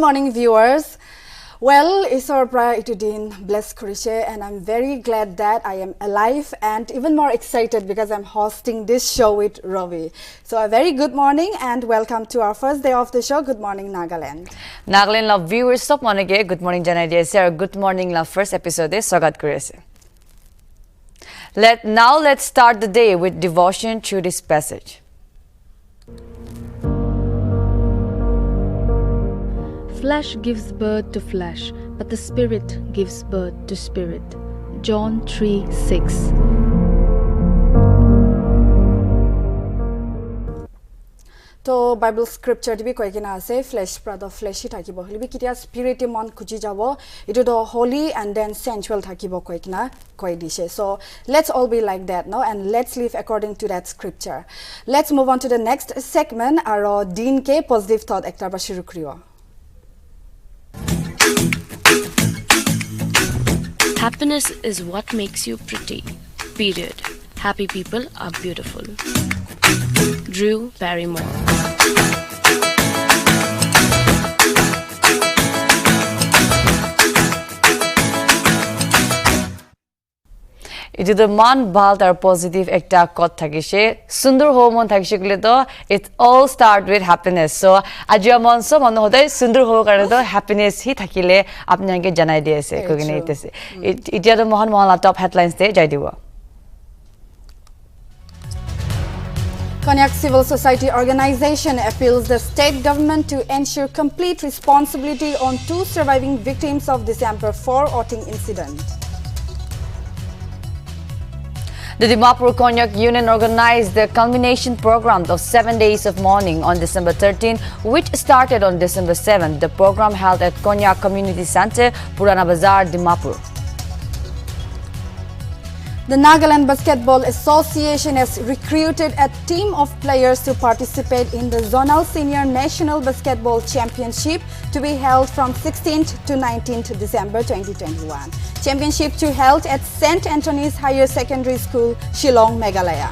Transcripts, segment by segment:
morning, viewers. Well, it's our bright din, bless Kurishe, and I'm very glad that I am alive and even more excited because I'm hosting this show with Ravi. So a very good morning and welcome to our first day of the show. Good morning, Nagaland. Nagaland love viewers, stop monage. Good morning, Janai Sir. Good morning, love first episode. Sagat Kurishe. Let's start the day with devotion through this passage. Flesh gives birth to flesh, but the Spirit gives birth to spirit. John 3:6. So Bible scripture tibi koi kina ase flesh prado fleshy thakibo holibi kitia spirit mon kuji jabo itu do holy and then sensual thakibo koi kina koi dishe. So let's all be like that, no, and let's live according to that scripture. Let's move on to the next segment. Aro din ke positive thought ekta ba shuru kriyo. Happiness is what makes you pretty. Period. Happy people are beautiful. Drew Barrymore. It is the man bald or positive ekta kot thakishe sundar hormone thakishe kule to it all start with happiness. So ajia mon so mon hodai sundar ho karne to happiness hi thakile apni anke janai die ase ko kine itese it ya to mohan mohan top headlines te jai dibo. Konyak Civil Society Organization appeals the state government to ensure complete responsibility on 2 surviving victims of December 4 outing incident. The Dimapur Konyak Union organized the culmination program of 7 days of mourning on December 13, which started on December 7. The program held at Konyak Community Center, Purana Bazar, Dimapur. The Nagaland Basketball Association has recruited a team of players to participate in the Zonal Senior National Basketball Championship to be held from 16th to 19th December 2021. Championship to held at St. Anthony's Higher Secondary School, Shillong, Meghalaya.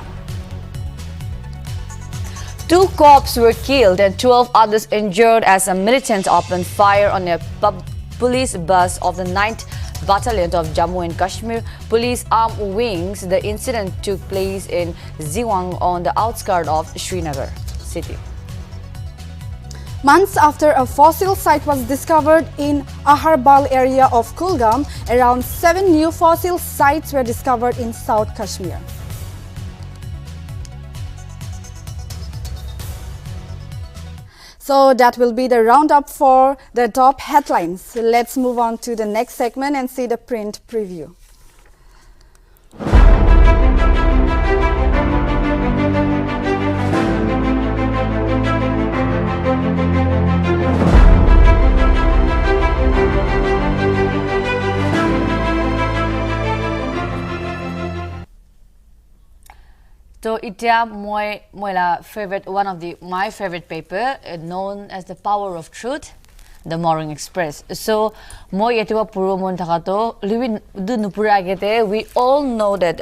2 cops were killed and 12 others injured as a militant opened fire on a police bus of the 9th Battalion of Jammu and Kashmir Police Armed Wings. The incident took place in Ziwang on the outskirts of Srinagar city. Months after a fossil site was discovered in Aharbal area of Kulgam, around 7 new fossil sites were discovered in South Kashmir. So that will be the roundup for the top headlines. Let's move on to the next segment and see the print preview. So itia my favorite paper known as The Power of Truth, The Morning Express. So moi etiwa puro mon thakato liwi du nupura agete we all know that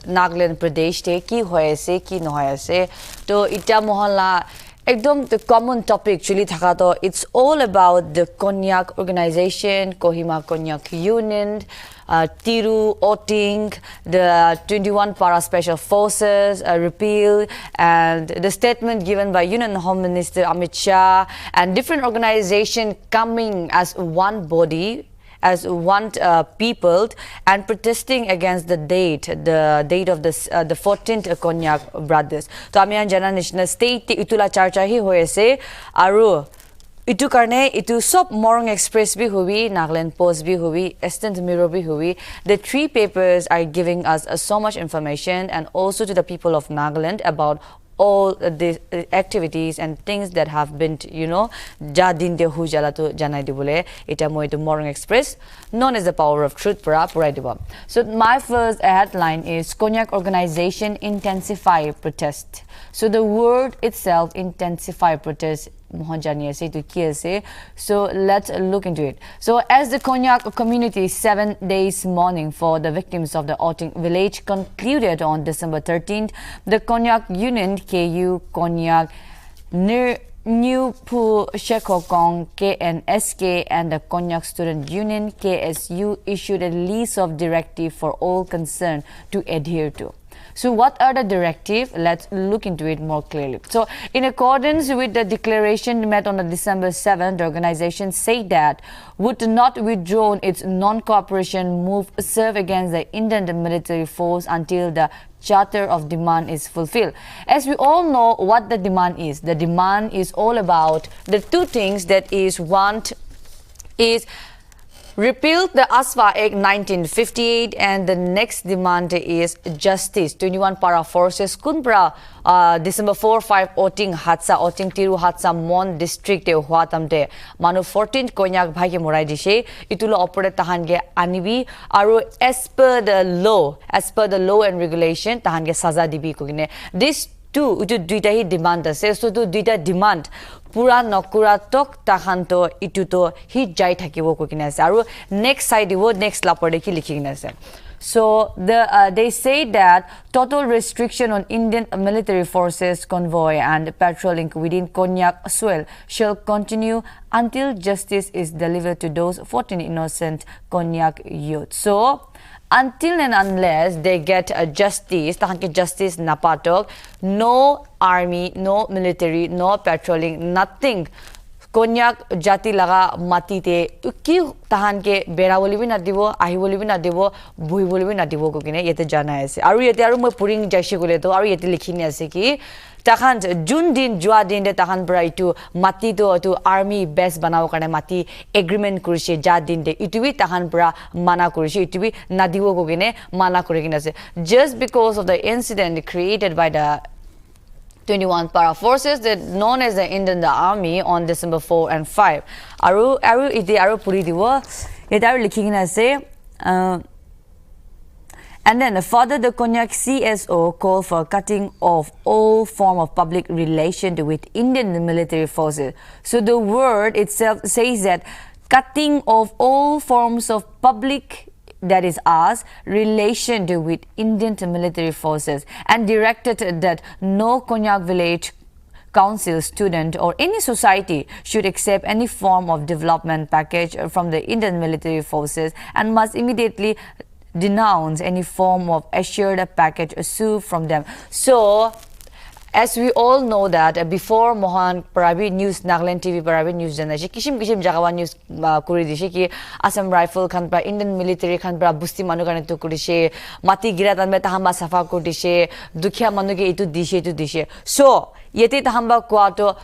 Nagaland Pradesh te ki hoyase ki no hoyase to itia mohalla ekdom the common topic actually thakato it's all about the Konyak organization, Kohima Konyak Union, Tiru, Oting, the 21 Para Special Forces repeal, and the statement given by Union Home Minister Amit Shah, and different organizations coming as one body, as one people, and protesting against the date of the 14th Konyak brothers. So Amian Jana National State itula charcha hi hoyase aru Itu karne itu sob Morning Express bhi huwi, Nagaland Post bhi huwi, Eastern Mirror bhi huwi. The 3 papers are giving us so much information and also to the people of Nagaland about all the activities and things that have been, ja din de hu jala to janai dibole. Ita moi to Morning Express, known as The Power of Truth purai diba. So my first headline is Konyak Organization Intensify Protest. So the word itself, intensify protest, so let's look into it. So as the Konyak community 7 days mourning for the victims of the Oting village concluded on December 13th, the Konyak Union KU Konyak New Pu Shekokong KNSK and the Konyak Student Union KSU issued a list of directives for all concerned to adhere to. So what are the directives? Let's look into it more clearly. So in accordance with the declaration met on December 7th, the organization said that would not withdraw its non-cooperation move serve against the Indian military force until the Charter of Demand is fulfilled. As we all know what the demand is. The demand is all about the two things that is one is repeal the ASFA Act 1958 and the next demand is justice. 21 para forces kunbra December 4-5 oting hatsa oting tiru hatsa mon district e huatamte manu 14 konyak bhai ke morai dishe itulo operate tahange anibi aru as per the law and regulation tahange saza dibi kogine this two utu duita hi demand ase so to duita demand pura nokura tok tahanto ituto hi jai thakibo kokina ase aru next side ibo next lapode ki likhina ase. So they say that total restriction on Indian military forces convoy and patrolling within Konyak soil shall continue until justice is delivered to those 14 innocent Konyak youth. So until and unless they get justice, justice napatok, no army, no military, no patrolling, nothing. Konyak jati laga matite ki tahan ke bera boli bi na dibo ahi boli bi na dibo bui boli bi na dibo ko kine yete jana ase aru yete aru moi puring jaise gole to aru yete likhine ase ki tahan jun din jwa din de tahan bra itu mati to army base banao karne mati agreement kurise ja din de itu bi tahan bra mana kurise itu bi na dibo ko kine mana kore kine ase just because of the incident created by the 21 para forces that known as the Indian Army on December 4 and 5. Aru iti aru puri diwo. Iti aru likhina ase. And then further, the Konyak CSO called for cutting off all form of public relation with Indian military forces. So the word itself says that cutting off all forms of public, that is us, relation with Indian military forces, and directed that no Konyak village council, student or any society should accept any form of development package from the Indian military forces and must immediately denounce any form of assured package assumed from them. So as we all know that before Mohan Parabi news Nagaland TV Parabi news jana she kishim jagawa news kuri dishe ki Assam rifle khan pra Indian military khan pra busti manu kane to kurishe mati gira tan me tahamba safa ko dishe dukhya manu ke itu dishe so yete tahamba kwa to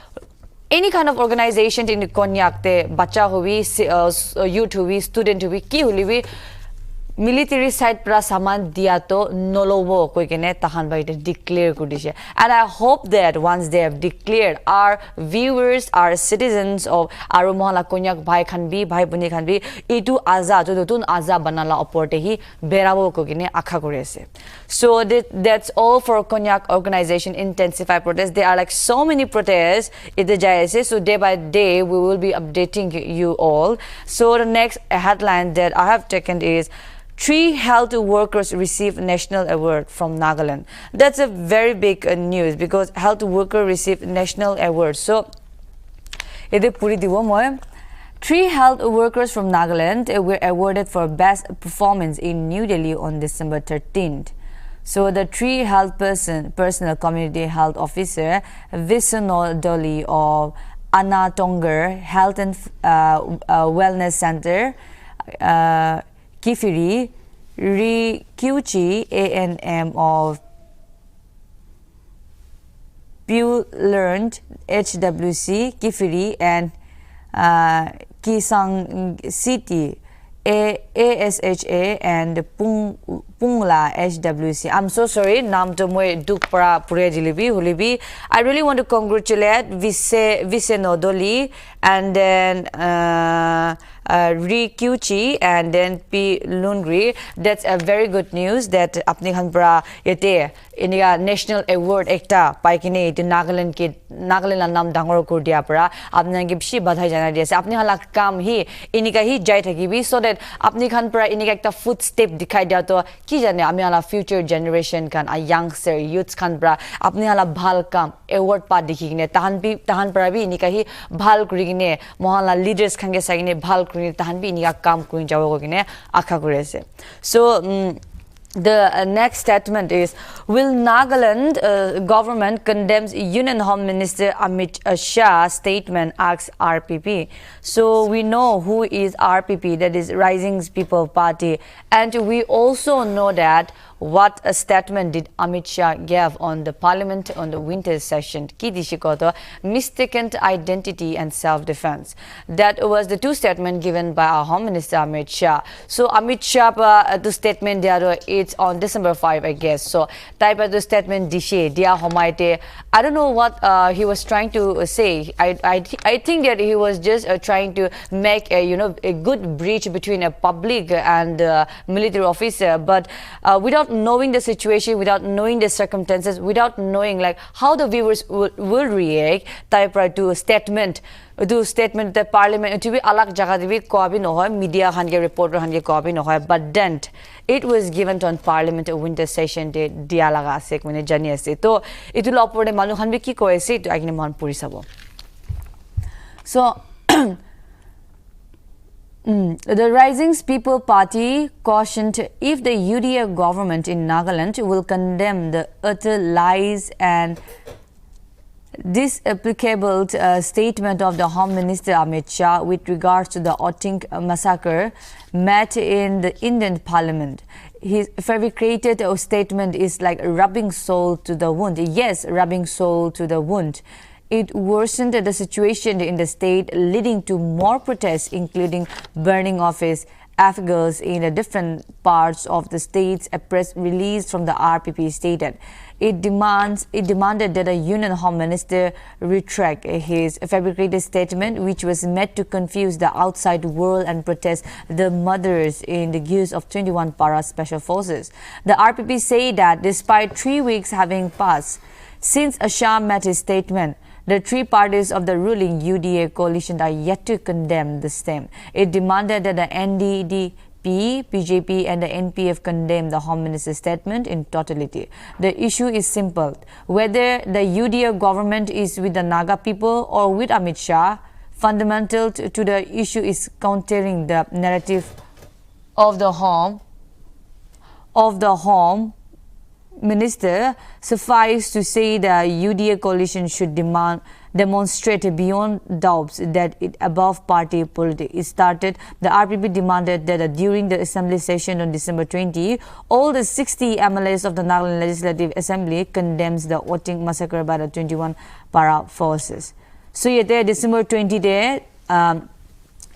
any kind of organization in Konyak te bacha hobi youth hobi student hobi ki holibi military side pra saman dia to nolobo koi kene tahan bai declare kudishe and I hope that once they have declared our viewers our citizens of aru mohala Konyak bhai khan bi bhai buni khan bi itu aza to tun aza banala oporte hi berabo ko kene akha kore ase. So that's all for Konyak organization intensify protests. There are like so many protests ite jai ase, so day by day we will be updating you all. So the next headline that I have taken is 3 health workers receive national award from Nagaland. That's a very big news because health worker receive national award. So, ede puri dibo moi 3 health workers from Nagaland were awarded for best performance in New Delhi on December 13th. So the 3 health personal community health officer Visano Dolly of Anatongar Health and Wellness Center Kifiri, Rikyuchi ANM of Pew Learned HWC Kifiri and Kisang City ASHA and Pungla HWC. I'm so sorry, Nam to moi duk para pure jilibi hulibi. I really want to congratulate Viseno Doli and then Rikyuchi and then P Lungri. That's a very good news that apni khan pra yete inika national award ekta paikine itu Nagaland nam dangor kur dia pra apni ki bishi badhai jana dia ase apni hala kam hi inika hi jai thakibi so that apni khan pra inika ekta footstep dikhai dia to ki jane ami hala future generation kan a youngster youths khan pra apni hala bhal kam award pa dikhine tahan para bi inika hi bhal kurigine mohalla leaders khange sagine bhal kurigine tahan bi inika kam kuin jawo gine akha kurese so the next statement is will Nagaland government condemns Union Home Minister Amit Shah's statement asks RPP. So we know who is RPP, that is Rising People Party, and we also know that what a statement did Amit Shah give on the parliament on the winter session ki dishikoto mistaken identity and self-defense. That was the two statements given by our Home Minister Amit Shah. So Amit Shah the statement there it's on December 5 I guess. So type of the statement dishe dia homaite I don't know what he was trying to say. I think that he was just trying to make a a good bridge between a public and military officer, but without knowing the situation, without knowing the circumstances, without knowing like how the viewers will react, type right to a statement. Do statement the parliament to be alak jaga debi koabi no hoy media hange reporter hange koabi no hoy but then it was given to on parliament a winter session de dia laga ase kone jani ase to itu lopore manu khan bi ki koise to agine man puri sabo so the Rising People Party cautioned if the UDA government in Nagaland will condemn the utter lies and disapplicable statement of the Home Minister Amit Shah with regards to the Otting massacre met in the Indian Parliament. His fabricated statement is like rubbing salt to the wound. Yes, rubbing salt to the wound. It worsened the situation in the state, leading to more protests, including burning of his afghans in the different parts of the states. A press release from the RPP stated it demanded that a Union Home Minister retract his fabricated statement, which was meant to confuse the outside world and protest the murders in the use of 21 para special forces. The RPP say that despite 3 weeks having passed since Shah made his statement, the three parties of the ruling UDA coalition are yet to condemn the same. It demanded that the NDDP, BJP and the NPF condemn the Home Minister's statement in totality. The issue is simple. Whether the UDA government is with the Naga people or with Amit Shah, fundamental to the issue is countering the narrative of the Home Minister. Suffice to say the UDA coalition should demonstrate beyond doubts that it above party politics started. The RPP demanded that during the assembly session on December 20, all the 60 MLAs of the Nagaland Legislative Assembly condemns the Otting massacre by the 21 para forces. So yete December 20 day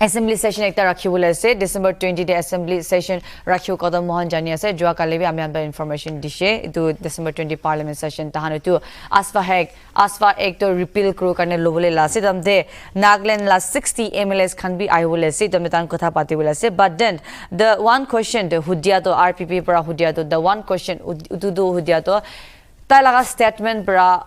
Assembly session ekta rakhibole ase December 20 day assembly session rakhiu kodam mohan jani ase joa kale bi ami amba information dishe itu December 20 parliament session tahanu tu asfa ek to repeal kru karne lobole la ase tamde Nagaland la 60 MLAs khan bi aibole ase tamde tan kotha patibole ase but then the one question the hudia to RPP para hudia to the one question udu hudia to ta laga statement para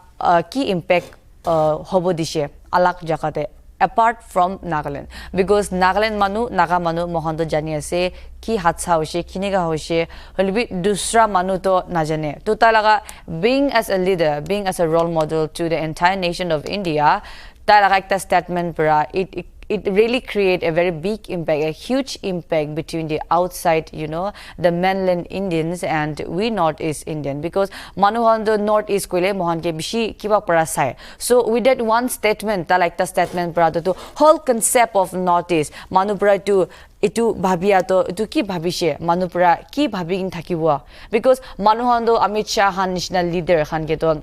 ki impact hobo dishe alak jakate apart from Nagaland, because Nagaland Naga manu mohondo jani ase ki hatsa hoise kinega hoise holbi dusra manu to najane to talaga being as a leader, being as a role model to the entire nation of India, talaga ekta statement para it really create a very big impact, a huge impact between the outside, the mainland Indians and we Northeast Indian, because Manuhando Northeast Kule Mohanke Bishi Kiba Parasai. So with that one statement, like the statement brother to whole concept of Northeast, Manupra to itu bhabia to itu ki bhabishe Manupra ki bhabigin thakiwa, because Manuhando Amit Shah han national leader khan ke to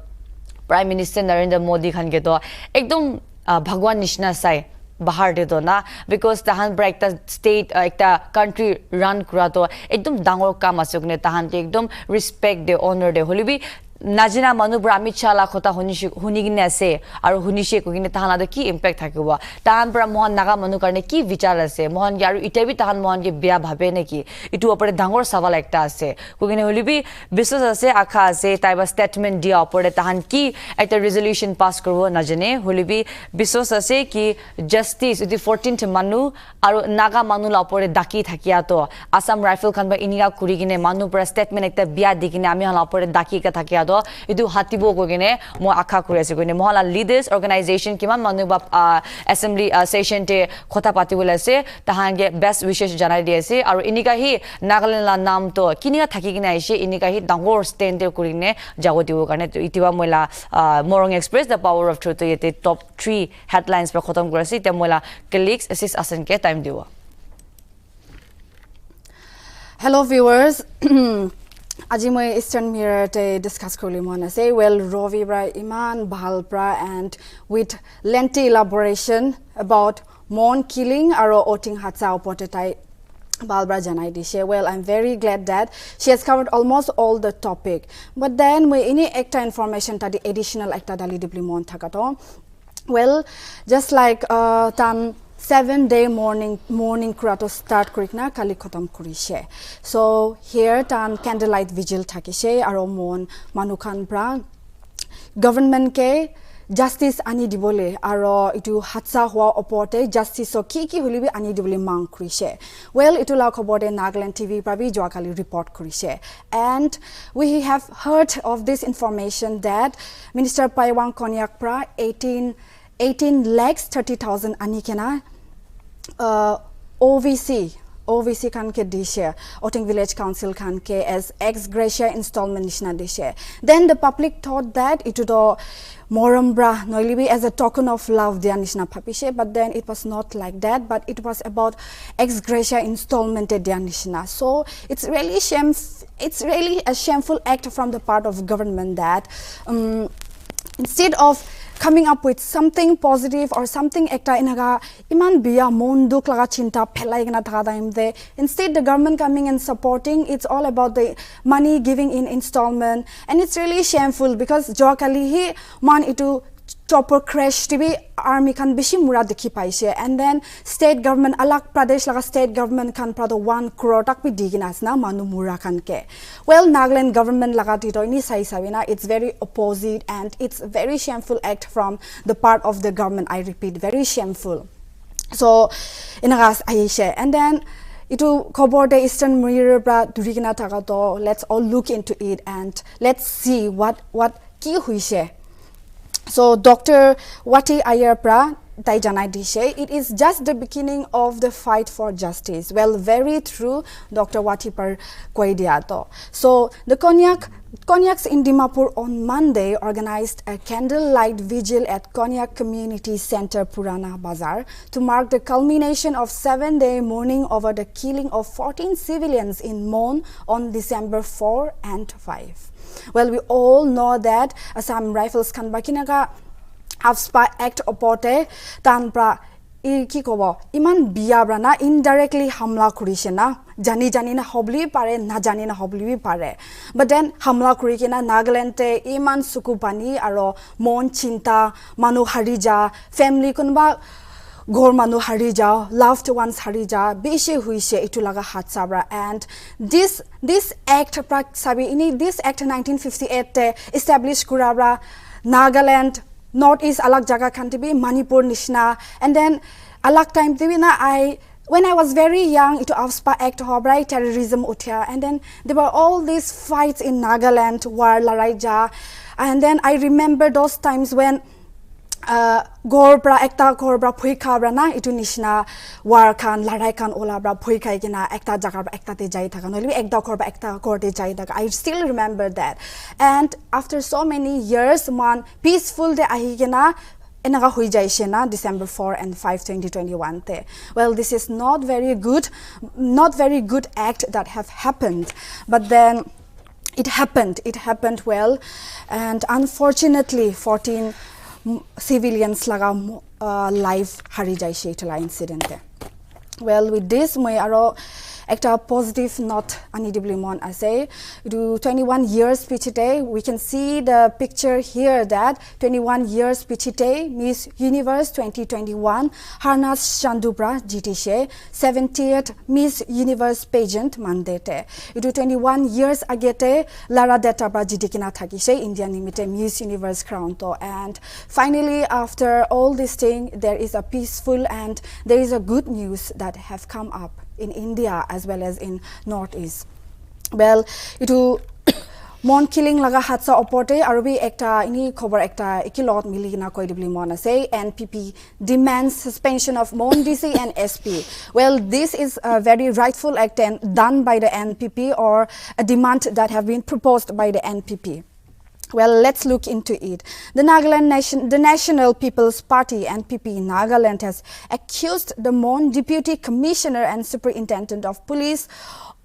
Prime Minister Narendra Modi khan ke to ekdom Bhagwan nishna sai bahar de do na, because tahan bra ekta state ekta country run kura to ekdom dangor kam asukne tahan te ekdom respect de honor de holibi najina manu bra Amit Shah la khota hunigine ase aru hunishe kogine tahan ada ki impact thakiba tahan bra mohan naga manu karne ki vichar ase mohan yaru itabi tahan mohan ke bia bhabe neki itu opore dangor sawal ekta ase kogine holibi bisos ase akha ase taiba statement dia opore tahan ki ekta resolution pass korbo najane holibi bisos ase ki justice the 14th manu aru naga manu la opore daki thakia to Assam rifle khan ba iniga kurigine manu pra statement ekta bia dikine ami hala opore daki ka thakia to itu hatibo ko gine mo akha kuri ase gine mohala leaders organization kiman manu ba assembly session te khota pati bola ase tahange best wishes janai di ase aru inika hi Nagaland la nam to kiniga thaki gina ase inika hi dangor stand te kurine jago dibo karne itiwa moila Morong Express the power of truth yete top 3 headlines pa khotam kurase te moila colleagues assist asan ke time diwa. Hello viewers. Aji moi Eastern Mirror te discuss korli mona say well Rovi bra iman bhal bra and with lengthy elaboration about mon killing aro oting hatsa opote tai Balbra janai dishe. Well, I'm very glad that she has covered almost all the topic. But then we any extra information tadi additional extra dali dibli mon thakato. Well, just like tan 7-day morning kurato start kurikna kali khotam kurishe. So here tan candlelight vigil thakishe aro mon manukhan bra government ke justice ani dibole aro itu hatsa hua opote justice so ki hulibi ani dibole mang kurishe. Well, itu la khobor de Nagaland TV prabi joakali report kurishe. And we have heard of this information that Minister Paiwang Konyak pra 18 lakhs 30,000 ani kena OVC kan ke dishe Oting Village Council kan ke as ex gratia installment nishna dishe. Then the public thought that it do morambra noilibi as a token of love dia nishna papishe, but then it was not like that, but it was about ex gratia installment dia nishna. So it's really a shameful act from the part of government that instead of coming up with something positive or something ekta inaga iman biya mon duk laga chinta phelai gna thaka time de instead the government coming and supporting, it's all about the money giving in installment, and it's really shameful because jokali hi man itu chopper crash tv army kan bishi mura dekhi paise, and then state government alak pradesh laga state government kan prado 1 crore tak bi digina asna manu mura kan ke. Well, Nagaland government laga tito ini sai sabina, it's very opposite and it's very shameful act from the part of the government. I repeat, very shameful. So inagas aishe, and then itu khobor de Eastern Mirror pra durigina thaka to let's all look into it and let's see what ki huise. So Dr. Wati Ayerpra tai janai dishe, it is just the beginning of the fight for justice. Well, very true, Dr. Wati par koi dia to. So the Konyaks in Dimapur on Monday organized a candlelight vigil at Konyak Community Center, Purana Bazar, to mark the culmination of 7-day mourning over the killing of 14 civilians in Mon on December 4 and 5. Well, we all know that Assam Rifles kan bakinaga Avspa Act opote tan pra ki kobo iman biya brana indirectly hamla kurise na jani na hobli pare na jani na hobli pare, but then hamla kuri kina Nagaland te iman suku pani aro mon chinta manu harija family kunba gor manu hari jao loved ones hari ja beshi huise itu laga hat sabra. And this act pra sabi ini this act 1958 te established kurabra Nagaland northeast alag jaga kantibi Manipur nishna, and then alag time tibi na when I was very young itu Avspa Act hobrai terrorism uthya, and then there were all these fights in Nagaland war larai ja, and then I remember those times when gorbra ekta gorbra phui khabra na itu nishna war khan larai khan ola bra phui khai kina ekta jagar ekta te jai thaka noli ekta korba ekta korte jai thaka. I still remember that, and after so many years man peaceful de ahi kina enaga hui jaise na December 4 and 5 2021 te. Well, this is not very good act that have happened, but then it happened well, and unfortunately 14 civilians laga life hari jaise itla incident te. Well, with this moi aro ekta positive note anidibli mon ase do 21 years pichite we can see the picture here that 21 years pichite Miss Universe 2021 Harnas Chandupra jitishe 70th Miss Universe pageant mandete idu 21 years agete Lara Deta bra jitikina thakise India nimite Miss Universe crown to, and finally after all this thing there is a peaceful and there is a good news that have come up in India as well as in Northeast. Well, itu mon killing laga hatsa oporte arubi ekta ini khobar ekta ekilot miligina koi dibli mon say NPP demands suspension of Mon DC and SP. Well, this is a very rightful act and done by the NPP or a demand that have been proposed by the NPP. Well, let's look into it. The National People's Party (NPP) in Nagaland has accused the Mon Deputy Commissioner and Superintendent of Police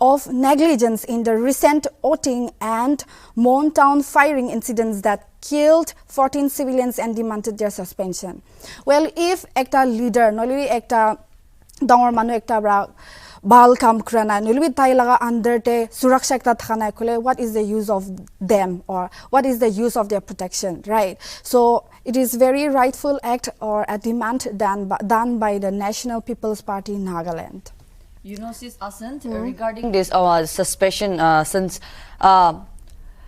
of negligence in the recent outing and Mon town firing incidents that killed 14 civilians and demanded their suspension. Well, if ekta leader, nolili ekta dangor manu ekta bra bal kam krana nolili tai laga under te suraksha ekta thana khole, what is the use of them or what is the use of their protection, right? So it is very rightful act or a demand done by the National People's Party in Nagaland. You know, sis Asant, regarding this suspension,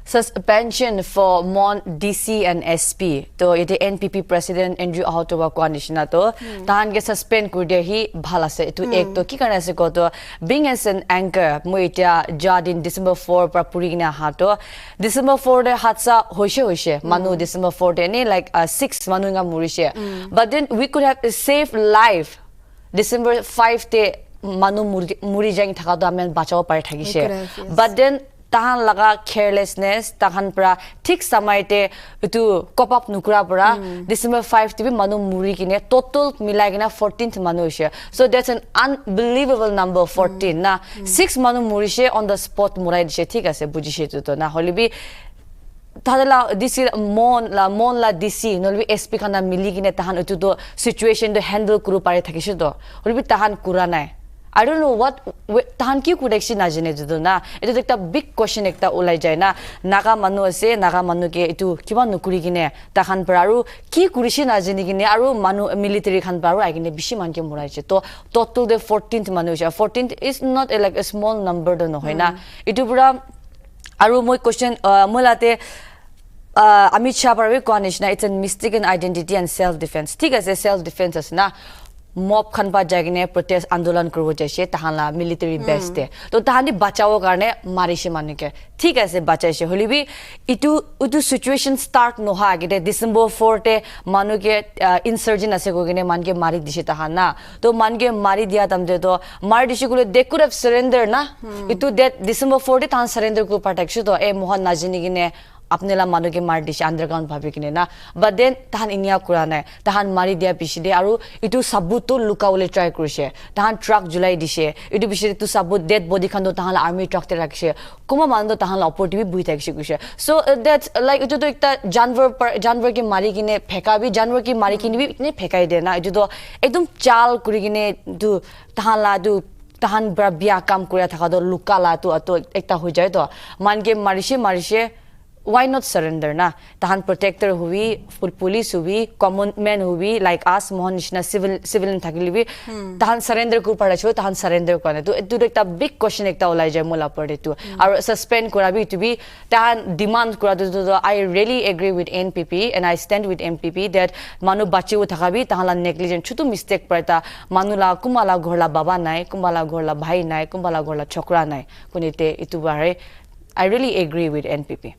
suspension for Mon DC and SP, to ite NPP President Andrew Ahotowa conditioner to, tahan ke suspend kurde hi bhala se to ek to ki karna se ko to being as an anchor moitia jadin December 4 pra puri na hato December 4 de hatsa hoishe manu December 4 de ne like 6 manu nga murishe, but then we could have saved life December 5 te manu muri jang thaka do amen bachao pare thagise, but then tahan laga carelessness tahan pra thik samay te itu cop up nukura pra December 5 te manu muri kine total milai kina 14th manu she, so that's an unbelievable number 14 na 6 manu muri she on the spot murai dishe thik ase bujishe to na holibi tadala DC mon la DC nolbi SP kana mili kine tahan itu to situation to handle kuru pare thakise to holibi tahan kura nai. I don't know what tahan ki kudeksi na jene judo na itu ekta big question ekta ulai jai na naga manu ase naga manu ke itu kiba nukuri kine tahan pararu ki kurishi na jene kine aru manu military khan paru agine bishi man ke murai che to total the 14th manu 14th is not like a small number do no hoina itu pura aru moi question molate Amit Shah parawe konish na it's a mistaken identity and self defense thik ase self defense as na mob khan pa jagine protest andolan kurbo jaise tahanla military base te to tahani bachao karne marise manike thik ase bachaise holibi itu situation start no ha agite December 4 te manuke insurgent ase kogine manke mari dise tahana to manke mari dia tamde to mari dise kule they could have surrender na itu that December 4 te tahan surrender ko protection to e mohan najini gine apne la manu ke mar dish underground bhabi kine na, but then tahan inia kura nai tahan mari dia pishi de aru itu sabut to lukaule try kurise tahan truck julai dishe itu pishi tu sabut dead body khan do tahan army truck te rakse kuma mando tahan la opor tv bui thakse kuse, so that's like itu to ekta janwar ke mari kine pheka bi janwar ki mari kine bi ne phekai de na itu to ekdom chal kuri kine du tahan la du tahan bia kam kura thaka do lukala to ato ekta ho jai to man ke marise why not surrender na tahan protector huwi police huwi common man huwi like us mohanishna civilian thakilibi tahan surrender ku pada chho tahan surrender kone to etu ekta big question ekta olai jai mola pade tu aru suspend kurabi to be tahan demand kura to I really agree with NPP and I stand with NPP that manu bachiu thakabi tahanla negligent chutu mistake parta manula kumala ghorla baba nai kumala ghorla bhai nai kumala ghorla chokra nai kunite itu bare I really agree with NPP.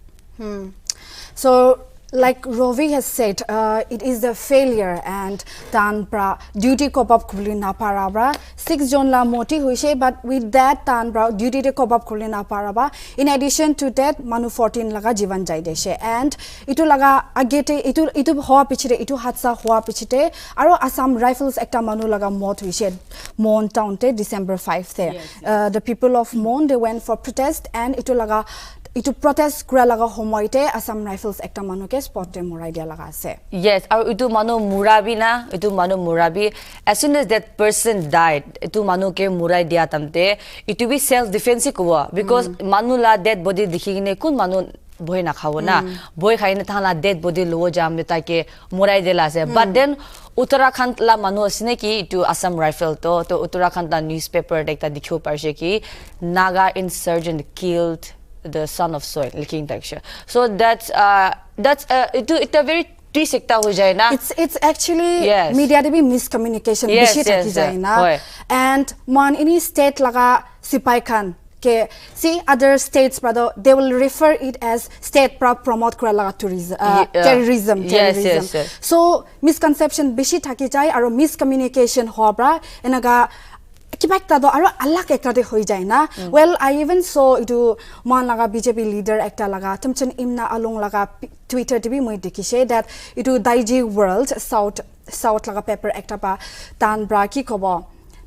So, like Rovi has said, it is the failure and tan pra duty cop up kuli na parabra 6 jon la moti hoise, but with that tan pra duty te cop up kuli na paraba. In addition to that, manu 14 laga jivan jai deshe and itu laga agete itu hoa pichite itu hatsa hoa pichite aro Assam Rifles ekta manu laga mot hoise Mon town te December 5 te. The people of Mon they went for protest and itu laga itu protest kura laga homoite Assam Rifles ekta manu ke spot te murai dia laga ase. Yes, aru itu manu murabi na itu manu murabi as soon as that person died itu manu ke murai dia tamte itu be self defense ko because manu la dead body dikhine kun manu boy na khawo na boy khaine thana dead body lo jam de take murai dela ase, but then Uttarakhand la manu asine ki itu Assam Rifle to Uttarakhand la newspaper dekta dikho parse ki Naga insurgent killed the son of soil looking texture, so that's it's a very trisekta ho jai na it's actually media to be miscommunication bishi thaki jai na and man any state laga sipai khan ke see other states brother they will refer it as state promote kura laga tourism terrorism Yes. so misconception beshi thaki jai aro miscommunication hobra enaga kiba ekta do aro alag ekta de hoi jai na well I even saw itu man laga BJP leader ekta laga tumchen imna along laga Twitter tv moi dekise that itu daiji world south laga paper ekta pa tan bra ki kobo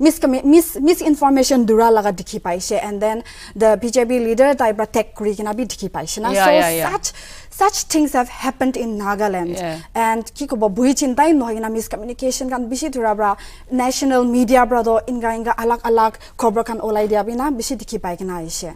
misinformation dura laga dikhi paise and then the BJP leader taibra tech kuri kina bi dikhi paise na such things have happened in Nagaland and ki kobo bui chintai nohina miscommunication kan bishi dura bra national media bra do inga alag khobor kan olai dia bina bishi dikhi pai kina aise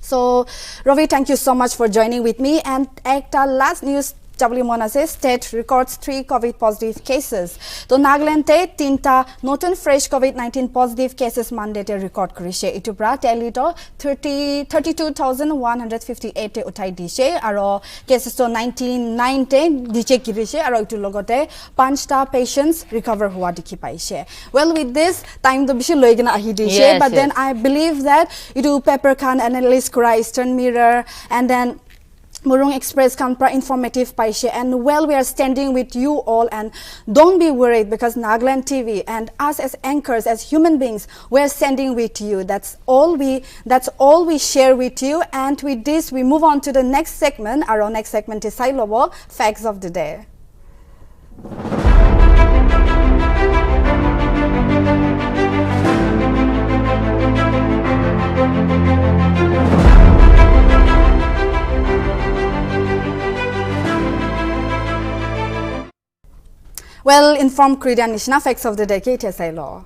so Ravi thank you so much for joining with me and ekta last news WMONA says state records 3 COVID positive cases. So Nagaland te tinta notun fresh COVID-19 positive cases Monday te record karise. Itu pra tally to 32,158 te utai dishe aro cases to 99 te diche kirise aro itu logote 5 patients recover hua dikhi paise. Well with this time to bishi loigena ahi dishe but then I believe that itu paper kan analyst kura Eastern Mirror and then Murung Express kan pra informative paise and well we are standing with you all and don't be worried because Nagaland TV and us as anchors as human beings we are standing with you that's all we share with you and with this we move on to the next segment our next segment is Sailobo Facts of the Day. Well, informed Korean Nishna Facts of the Decade, yes, I law.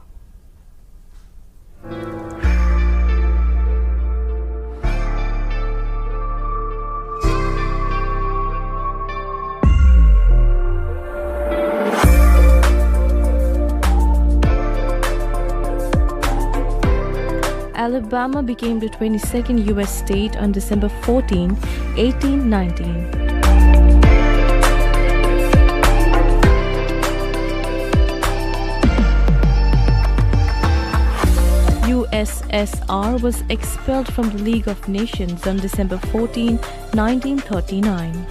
Alabama became the 22nd U.S. state on December 14, 1819. USSR was expelled from the League of Nations on December 14, 1939.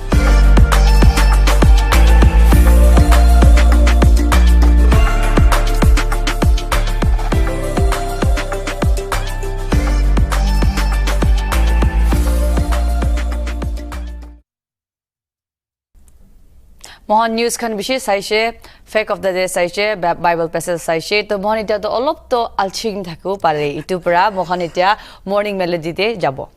Mohan news kan bishi saishe fake of the day saishe Bible passage saishe to mohan eta to olop to alching thaku pare itu pura mohan eta morning melody te jabo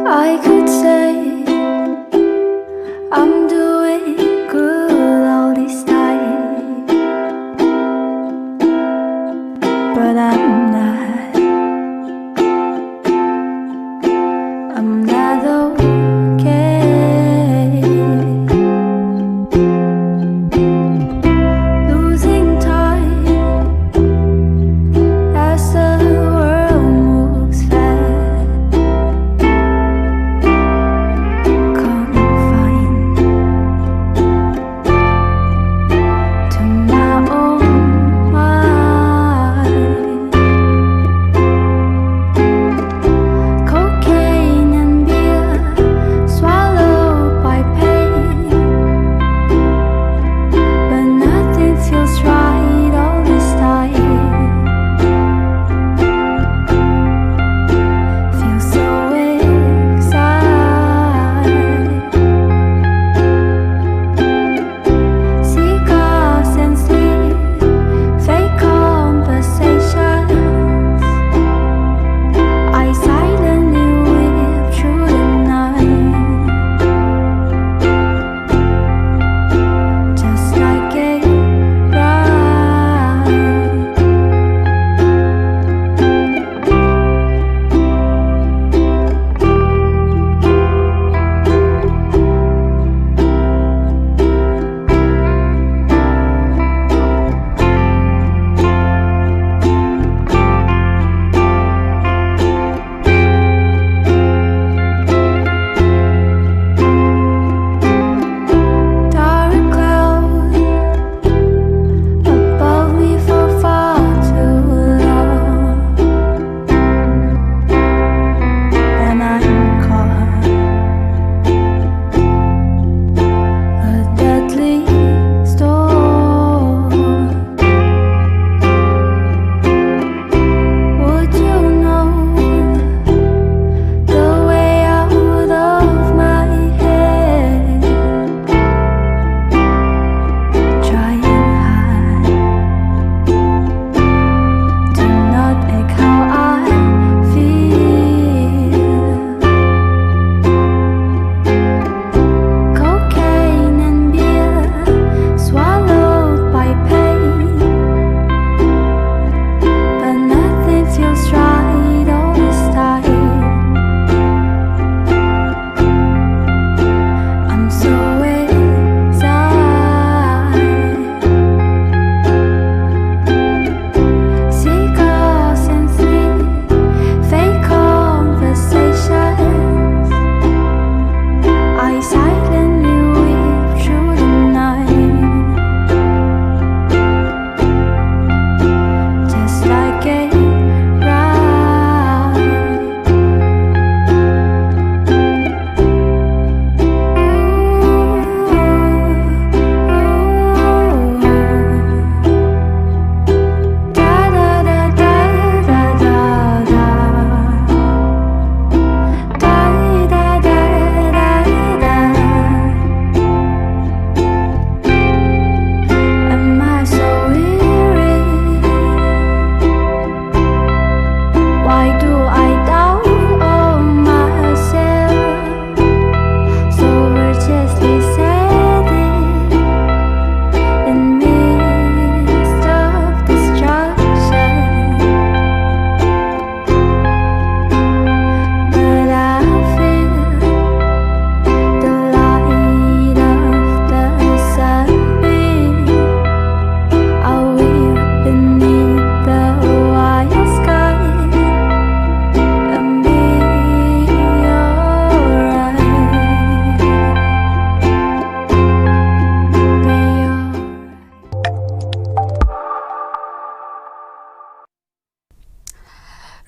I could say I'm doing good all this time, but I'm not. I'm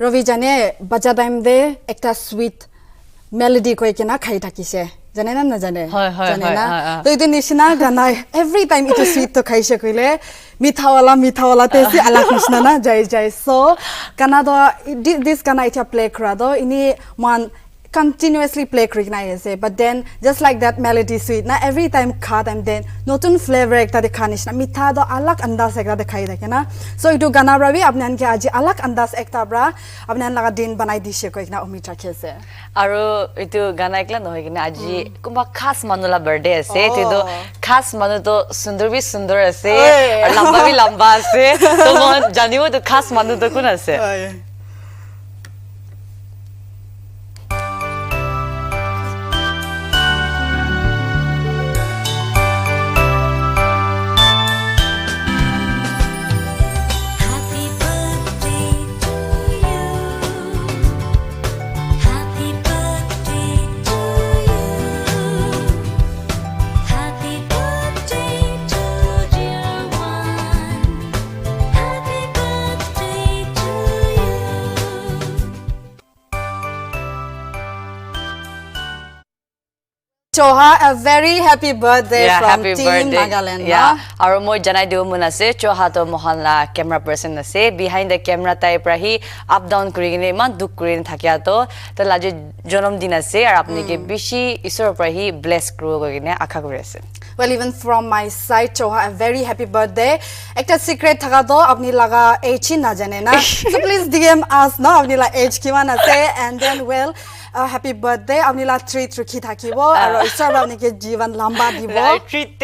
Ravi jane bacha time de ekta sweet melody koi kena khai thakise jane na jane jane na to itu nishina gana every time itu sweet to khaise koile mitha wala te si alak nishna na jai so kana do this kana ita play kra do ini man continuously play krikna ase but then just like that melody sweet na every time khat and then notun flavor ekta dekhanish na mitha do alak andas ekta dekhai thake na so itu gana rabi apnan ke aji alak andas ekta bra apnan laga din banai dishe ko ekna umid rakhese aru itu gana ekla nohoi kina aji kumba khas manula birthday ase tido khas manu to sundar bi sundar ase aur lamba bi lamba ase to mon janibo to khas manu to kun ase Choha, a very happy birthday from happy Team birthday. Nagaland. Yeah, aru moi janai diu mun ase Choha to mohan la camera person ase behind the camera type rahi up down kurigine man duk kurin thakya to laje jonam din ase ar apni ke bishi isor prahi bless kru gine akha kore ase. Well, even from my side, Choha, a very happy birthday. Ekta secret thaka do apni laga age na jane na. So please DM us no apni la age kiman ase and then well happy birthday apni la treat rukhi thakibo aro isor apni ke jivan lamba dibo. Treat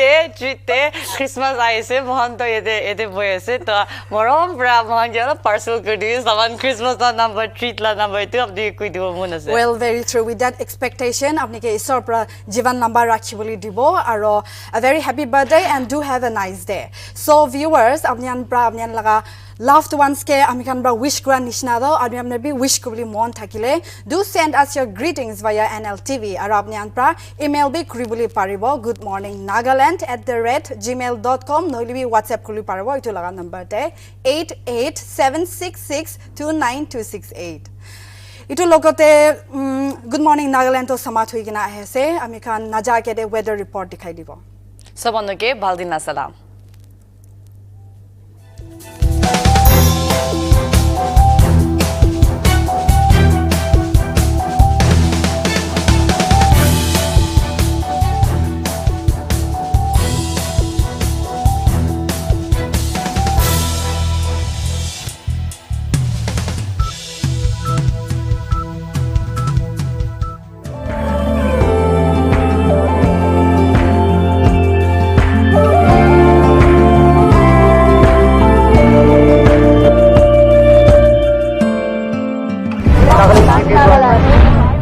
Christmas aise mohan to ede boy ase to morom bra mohan jala parcel kudi saman Christmas la number treat la number tu apni koi dibo mun ase. Well, very true. With that expectation apni ke isor pra jivan lamba rakhiboli dibo aro a very happy birthday and do have a nice day. So viewers apnian laga loved ones ke amikan bra wish kura nishna do apni bi wish kubli mon thakile do send us your greetings via NLTV aro apnian pra email bi kuriboli paribo goodmorningnagaland@gmail.com noili bi whatsapp kuli paribo itu laga number te 8876629268 itu logote good morning Nagaland to samat hui kina ahese amikan naja ke de weather report dikhai dibo sabandoke baldin salam.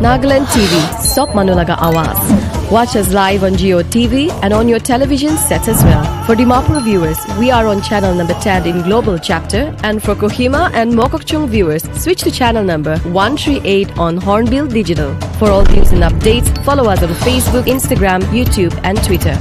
Nagaland TV, Sop Manulaga Awaz. Watch us live on Geo TV and on your television sets as well. For Dimapur viewers, we are on channel number 10 in Global Chapter, and for Kohima and Mokokchung viewers, switch to channel number 138 on Hornbill Digital. For all news and updates, follow us on Facebook, Instagram, YouTube and Twitter.